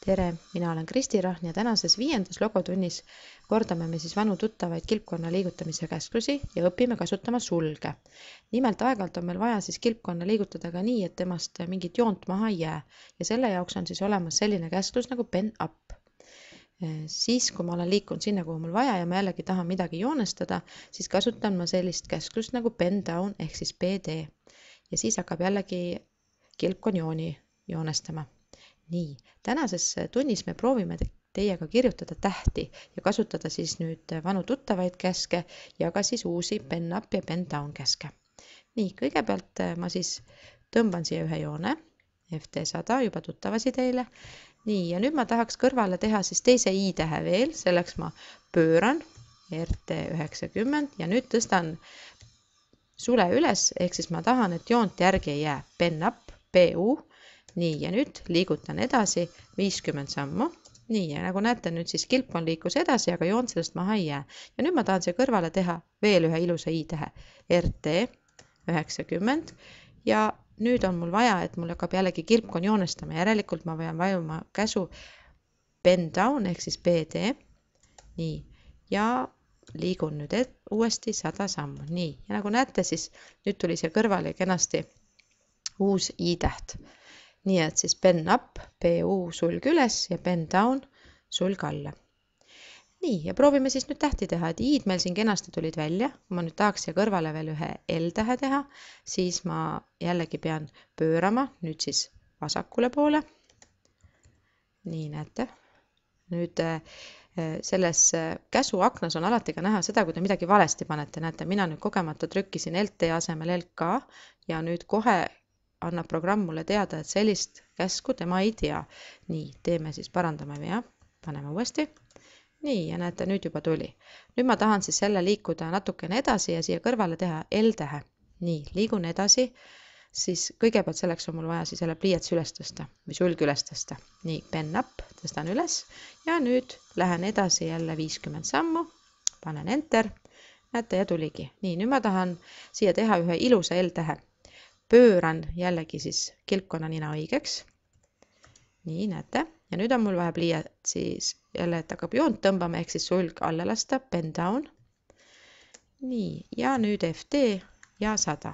Tere, mina olen Kristi Rahm ja tänases 5. logotunnis kordame me siis vanu tuttavaid kilpkonna liigutamise käsklusi ja õpime kasutama sulge. Nimelt aeg-ajalt on meil vaja siis kilpkonna liigutada ka nii, et temast mingit joont maha ei jää ja selle jaoks on siis olemas selline käsklus nagu pen up. Siis, kui ma olen liikunud sinna, kuhu mul vaja ja ma jällegi tahan midagi joonestada, siis kasutan ma sellist käsklust nagu pen down ehk siis PD. Ja siis hakkab jällegi kilpkonn jooni joonestama. Nii, tänases tunnis me proovime teiega kirjutada tähti ja kasutada siis nüüd vanu tuttavaid käske ja ka siis uusi pen up ja pen down käske. Nii, kõigepealt ma siis tõmban siia ühe joone, FT100, juba tuttavasi teile. Nii, ja nüüd ma tahaks kõrvale teha siis teise I-tähe veel, selleks ma pööran RT90 ja nüüd tõstan sule üles, ehk siis ma tahan, et joont järgi ei jää, pen up, PU. Nii, ja nüüd liigutan edasi 50 sammu. Nii, ja nagu näete, nüüd siis kilpkonn liikus edasi, aga joont sellest maha ei jää. Ja nüüd ma tahan siia kõrvale teha veel ühe ilusa I-tähe, RT90. Ja nüüd on mul vaja, et mul hakkab jällegi kilpkonn joonestama. Järelikult ma pean vajuma käsu pen down ehk siis BD. Nii, ja liigun nüüd uuesti 100 sammu. Nii, ja nagu näete, siis nüüd tuli siia kõrvale kenasti uus I-täht. Nii et siis pen up, PU sulg üles ja pen down sulg alla. Nii, ja proovime siis nüüd tähti teha, et I-d meil siin kenasti tulid välja. Kui ma nüüd tahaks siia kõrvale veel ühe L-tähe teha, siis ma jällegi pean pöörama nüüd siis vasakule poole. Nii, näete. Nüüd selles käsuaknas on alati ka näha seda, kui te midagi valesti panete. Näete, mina nüüd kogemata trükkisin LT asemel LK ja nüüd kohe annab programm mulle teada, et sellist käsku tema ei tea. Nii, teeme siis parandame vea, paneme uuesti. Nii, ja näete, nüüd juba tuli. Nüüd ma tahan siis selle liikuda natukene edasi ja siia kõrvale teha L-tähe. Nii, liigun edasi, siis kõigepealt selleks on mul vaja siis jälle pliiats üles tõsta või sulg üles tõsta. Nii, pen up, tõstan üles ja nüüd lähen edasi jälle 50 sammu, panen enter, näete ja tuligi. Nii, nüüd ma tahan siia teha ühe ilusa L-tähe. Pööran jällegi siis kilpkonna nina õigeks. Nii, näete. Ja nüüd on mul vaja pliiat siis jälle, et hakkab joont tõmbama, ehk siis sulg alla lasta, pen down. Nii, ja nüüd FT ja 100.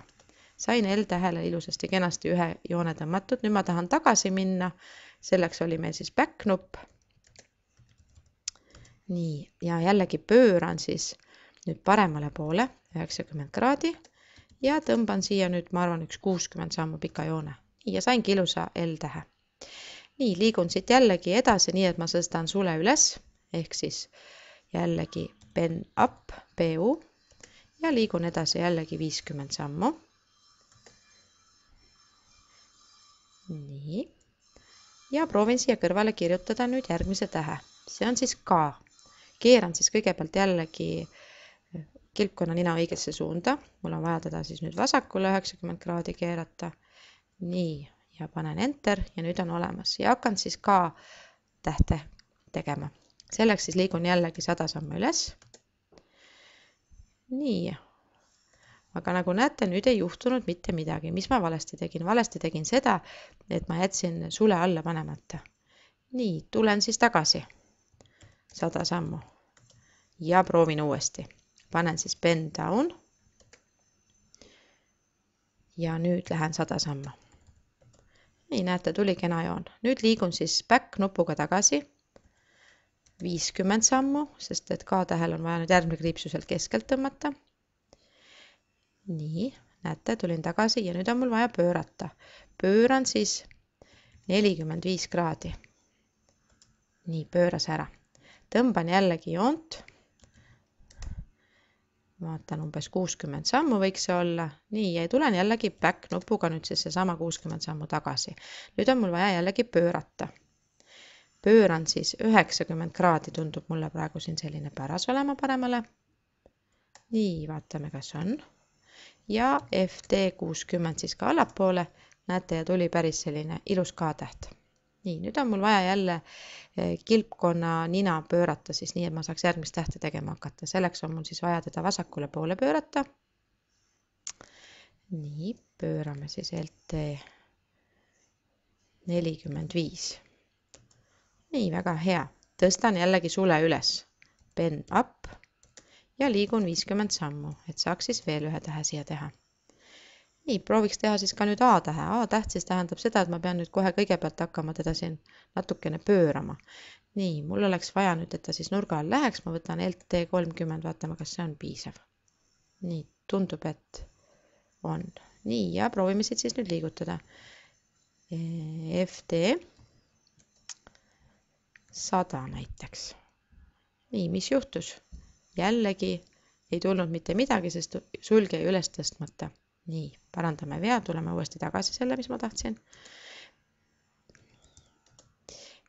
Sain L-tähele ilusasti kenasti ühe joone tõmmatud. Nüüd ma tahan tagasi minna. Selleks oli meil siis back nupp. Nii, ja jällegi pööran siis nüüd paremale poole 90 kraadi. Ja tõmban siia nüüd, ma arvan, üks 60 sammu pika joone. Ja saingi ilusa L-tähe. Nii, liigun siit jällegi edasi, nii et ma tõstan sule üles, ehk siis jällegi pen up, PU, ja liigun edasi jällegi 50 sammu. Nii, ja proovin siia kõrvale kirjutada nüüd järgmise tähe. See on siis K. Keeran siis kõigepealt jällegi kilpkonna nina õigesse suunda. Mul on vaja teda siis nüüd vasakule 90 kraadi keerata. Nii, ja panen enter ja nüüd on olemas. Ja hakkan siis K tähte tegema. Selleks siis liigun jällegi 100 sammu üles. Nii, aga nagu näete, nüüd ei juhtunud mitte midagi. Mis ma valesti tegin? Valesti tegin seda, et ma jätsin sule alla panemata. Nii, tulen siis tagasi 100 sammu ja proovin uuesti. Panen siis pen down ja nüüd lähen 100 sammu. Nii, näete, tuli kena joon. Nüüd liigun siis back nupuga tagasi 50 sammu, sest et K-tähel on vaja nüüd järgmine kriipsu sealt keskelt tõmmata. Nii, näete, tulin tagasi ja nüüd on mul vaja pöörata. Pööran siis 45 kraadi. Nii, pööras ära. Tõmban jällegi joont. Vaatan umbes 60 sammu võiks see olla. Nii, ja tulen jällegi back nupuga nüüd siis seesama 60 sammu tagasi. Nüüd on mul vaja jällegi pöörata. Pööran siis 90 kraadi, tundub mulle praegu siin selline päras olema paremale. Nii, vaatame, kas on. Ja FT60 siis ka allapoole. Näete, ja tuli päris selline ilus K-täht. Nii, nüüd on mul vaja jälle kilpkonna nina pöörata siis nii, et ma saaks järgmist tähte tegema hakata. Selleks on mul siis vaja teda vasakule poole pöörata. Nii, pöörame siis LT 45. nii, väga hea. Tõstan jällegi sule üles. Pen up ja liigun 50 sammu, et saaks siis veel ühe tähe siia teha. Nii, prooviks teha siis ka nüüd A-tähe. A-täht siis tähendab seda, et ma pean nüüd kohe kõigepealt hakkama teda siin natukene pöörama. Nii, mul oleks vaja nüüd, et ta siis nurga all läheks. Ma võtan LT 30, vaatame, kas see on piisav. Nii, tundub, et on. Nii, ja proovime siit siis nüüd liigutada. FD 100 näiteks. Nii, mis juhtus? Jällegi ei tulnud mitte midagi, sest sulg jäi üles tõstmata. Nii, parandame vea, tuleme uuesti tagasi selle, mis ma tahtsin.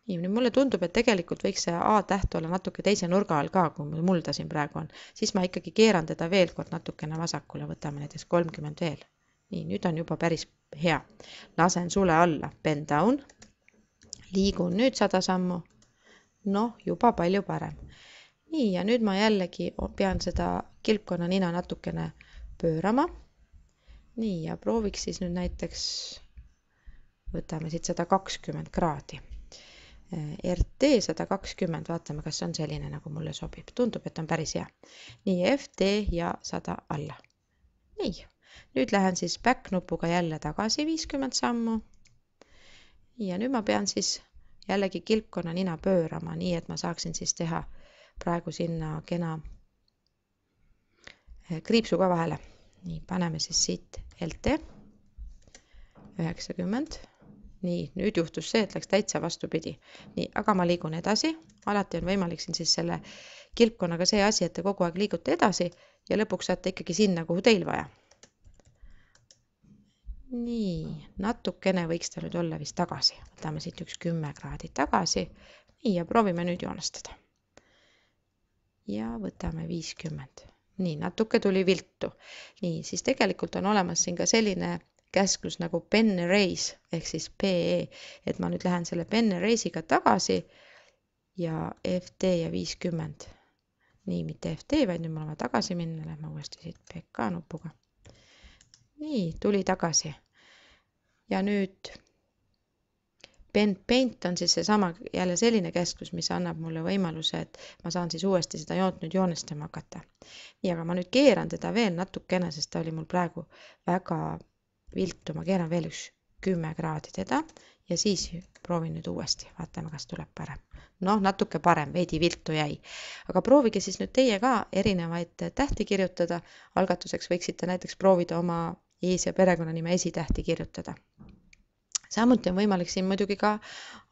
Nii, nüüd mulle tundub, et tegelikult võiks see A-täht olla natuke teise nurga all ka, kui mul ta siin praegu on. Siis ma ikkagi keeran teda veel kord natukene vasakule, võtame näiteks 30 veel. Nii, nüüd on juba päris hea. Lasen sule alla, bend down, liigun nüüd 100 sammu. Noh, juba palju parem. Nii, ja nüüd ma jällegi pean seda kilpkonna nina natukene pöörama. Nii, ja prooviks siis nüüd näiteks, võtame siit 120 kraadi. RT 120, vaatame, kas on selline, nagu mulle sobib. Tundub, et on päris hea. Nii, FD ja 100 alla. Nii, nüüd lähen siis back nupuga jälle tagasi 50 sammu. Nii, ja nüüd ma pean siis jällegi kilpkonna nina pöörama, nii et ma saaksin siis teha praegu sinna kena kriipsu ka vahele. Nii, paneme siis siit LT 90. Nii, nüüd juhtus see, et läks täitsa vastupidi. Nii, aga ma liigun edasi. Alati on võimalik siin siis selle kilpkonnaga see asi, et te kogu aeg liigute edasi ja lõpuks saate ikkagi sinna, kuhu teil vaja. Nii, natukene võiks ta nüüd olla vist tagasi. Võtame siit üks 10 kraadi tagasi. Nii, ja proovime nüüd joonestada. Ja võtame 50. Nii, natuke tuli viltu. Nii, siis tegelikult on olemas siin ka selline käsklus nagu pen erase ehk siis PE, et ma nüüd lähen selle pen erase'iga tagasi ja FD ja 50. Nii, mitte FD, vaid nüüd mul on tagasi minna, lähme uuesti siit PK nupuga. Nii, tuli tagasi. Ja nüüd Bend Paint on siis seesama jälle selline käsklus, mis annab mulle võimaluse, et ma saan siis uuesti seda joont nüüd joonestama hakata. Nii, aga ma nüüd keeran teda veel natukene, sest ta oli mul praegu väga viltu. Ma keeran veel üks 10 kraadi teda ja siis proovin nüüd uuesti. Vaatame, kas tuleb parem. Noh, natuke parem, veidi viltu jäi. Aga proovige siis nüüd teie ka erinevaid tähti kirjutada. Algatuseks võiksite näiteks proovida oma ees- ja perekonnanime esitähti kirjutada. Samuti on võimalik siin muidugi ka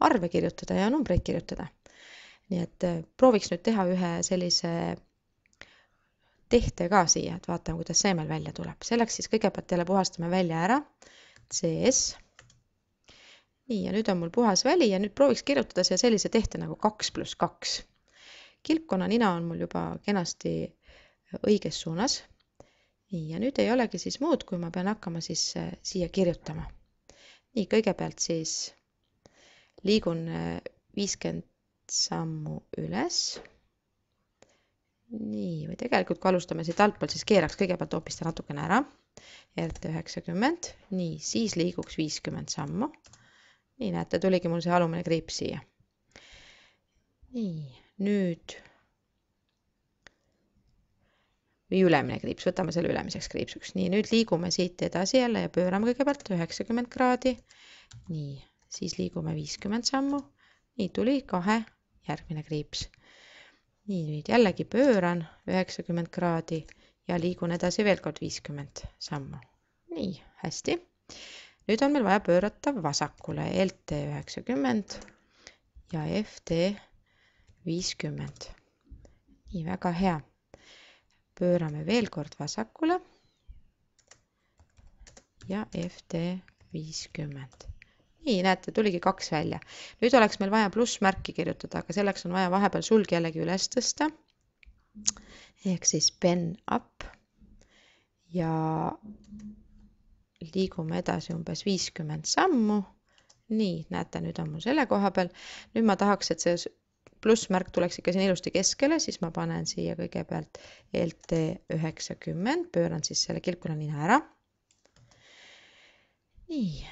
arve kirjutada ja numbreid kirjutada. Nii et prooviks nüüd teha ühe sellise tehte ka siia, et vaatame, kuidas see meil välja tuleb. Selleks siis kõigepealt jälle puhastame välja ära CS. Nii, ja nüüd on mul puhas väli ja nüüd prooviks kirjutada siia sellise tehte nagu 2 + 2. Kilpkonna nina on mul juba kenasti õiges suunas. Nii, ja nüüd ei olegi siis muud, kui ma pean hakkama siis siia kirjutama. Nii, kõigepealt siis liigun 50 sammu üles. Nii, või tegelikult kui alustame siit altpoolt, siis keeraks kõigepealt hoopis ta natukene ära. RT 90. Nii, siis liiguks 50 sammu. Nii, näete, tuligi mul see alumine kriips siia. Nii, nüüd või ülemine kriips, võtame selle ülemiseks kriipsuks. Nii, nüüd liigume siit edasi jälle ja pöörame kõigepealt 90 kraadi. Nii, siis liigume 50 sammu. Nii, tuli 2 järgmine kriips. Nii, nüüd jällegi pööran 90 kraadi ja liigun edasi veel kord 50 sammu. Nii, hästi. Nüüd on meil vaja pöörata vasakule LT 90 ja FD 50. Nii, väga hea. Pöörame veel kord vasakule ja FD 50. Nii, näete, tuligi 2 välja. Nüüd oleks meil vaja plussmärki kirjutada, aga selleks on vaja vahepeal sulg jällegi üles tõsta. Ehk siis pen up ja liigume edasi umbes 50 sammu. Nii, näete, nüüd on mul selle koha peal. Nüüd ma tahaks, et see plussmärk tuleks ikka siin ilusti keskele, siis ma panen siia kõigepealt LT 90, pööran siis selle kilpkonna nina ära. Nii,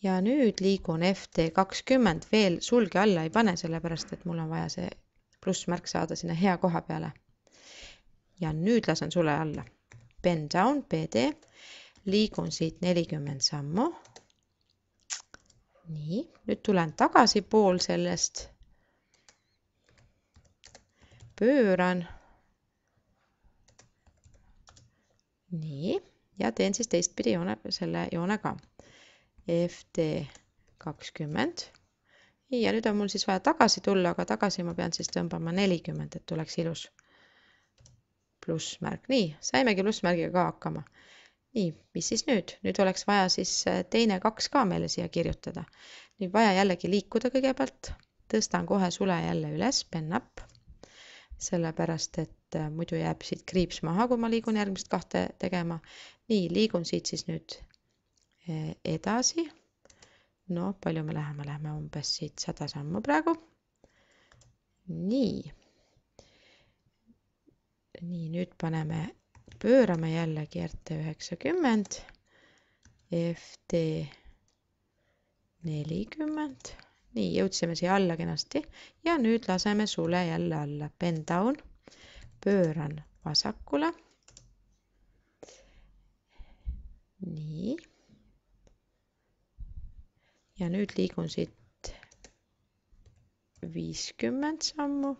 ja nüüd liigun FD20, veel sulge alla ei pane, sellepärast et mul on vaja see plussmärk saada sinna hea koha peale. Ja nüüd lasen sule alla. Bend down, BD, liigun siit 40 sammu. Nii, nüüd tulen tagasi pool sellest. Pööran. Nii, ja teen siis teistpidi selle joone ka. FD20. Ja nüüd on mul siis vaja tagasi tulla, aga tagasi ma pean siis tõmbama 40, et tuleks ilus plussmärk. Nii, saimegi plussmärgiga ka hakkama. Nii, mis siis nüüd? Nüüd oleks vaja siis teine 2 ka meile siia kirjutada. Nüüd vaja jällegi liikuda kõigepealt. Tõstan kohe sule jälle üles, pen up. Sellepärast, et muidu jääb siit kriips maha, kui ma liigun järgmist 2 tegema. Nii, liigun siit siis nüüd edasi. No, palju me läheme? Läheme umbes siit 100 sammu praegu. Nii. Nii, nüüd pöörame jällegi RT90, FD40. Nii, jõudsime siia alla kenasti ja nüüd laseme sule jälle alla. Bend down, pööran vasakule. Nii. Ja nüüd liigun siit 50 sammu.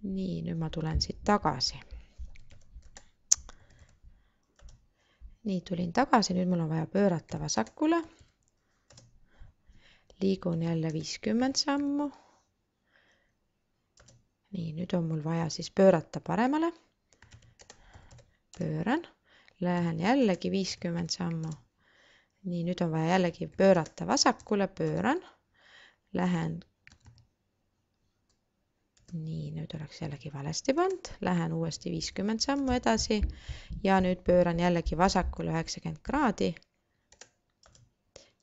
Nii, nüüd ma tulen siit tagasi. Nii, tulin tagasi, nüüd mul on vaja pöörata vasakule. Liigun jälle 50 sammu. Nii, nüüd on mul vaja siis pöörata paremale. Pööran, lähen jällegi 50 sammu. Nii, nüüd on vaja jällegi pöörata vasakule, pööran, lähen. Nii, nüüd oleks jällegi valesti pand, lähen uuesti 50 sammu edasi ja nüüd pööran jällegi vasakule 90 kraadi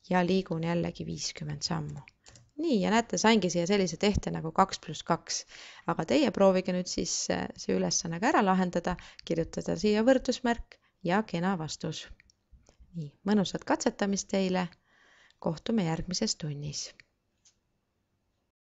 ja liigun jällegi 50 sammu. Nii, ja näete, saingi siia sellise tehte nagu 2 + 2, aga teie proovige nüüd siis see ülesanne ka ära lahendada, kirjutada siia võrdusmärk ja kena vastus. Nii, mõnusat katsetamist teile, kohtume järgmises tunnis.